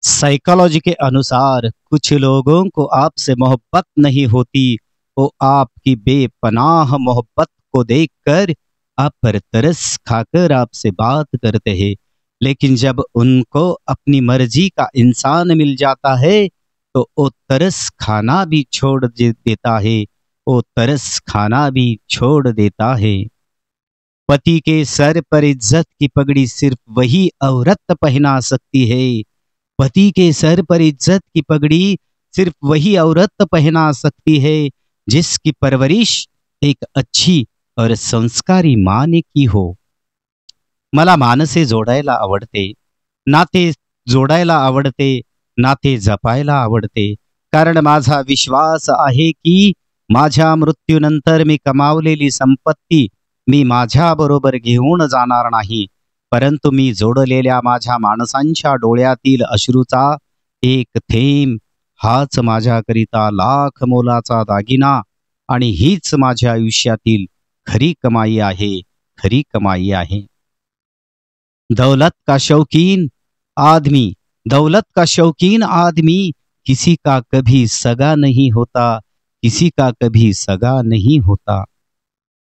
Psychology के अनुसार कुछ लोगों को आपसे मोहब्बत नहीं होती। वो आपकी बेपनाह मोहब्बत को देखकर आप पर तरस खाकर आपसे बात करते हैं। लेकिन जब उनको अपनी मर्जी का इंसान मिल जाता है तो वो तरस खाना भी छोड़ देता है। वो तरस खाना भी छोड़ देता है। पति के सर पर इज्जत की पगड़ी सिर्फ वही औरत पहना सकती है। पति के सर पर इज्जत की पगड़ी सिर्फ वही औरत पहना सकती है जिसकी परवरिश एक अच्छी और संस्कारी माँ ने की हो। मला माणसे जोडायला आवडते, नाते जोडायला आवडते, नाते जपायला आवडते, कारण माझा विश्वास आहे की माझ्या मृत्यूनंतर मी कमावलेली संपत्ती मी माझ्या बरोबर घेऊन जाणार नाही, परंतु मी जोडलेल्या माझ्या माणसांच्या डोळ्यातील अश्रूचा एक थेंब हाच माझ्याकरिता लाख मोलाचा दागिना आणि हीच माझ्या आयुष्यातील खरी कमाई आहे, खरी कमाई आहे। दौलत का शौकीन आदमी, दौलत का शौकीन आदमी किसी का कभी सगा नहीं होता, किसी का कभी सगा नहीं होता।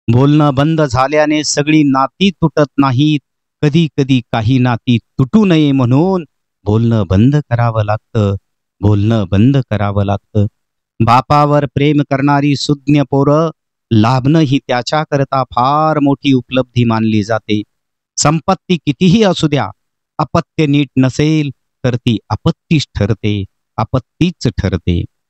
बोलणं बंद झाल्याने सगळी नाती तुटत नाहीत, कधी कधी काही नाती तुटू नये म्हणून बोलणं बंद करावं लागतं, बोलणं बंद करावं लागतं। बापावर प्रेम करणारी सुज्ञ पोरं लाभणं ही त्याच्याकरता फार मोठी उपलब्धी मानली जाते। संपत्ती कितीही असू द्या, अपत्य नीट नसेल तर ती आपत्तीच ठरते, आपत्तीच ठरते।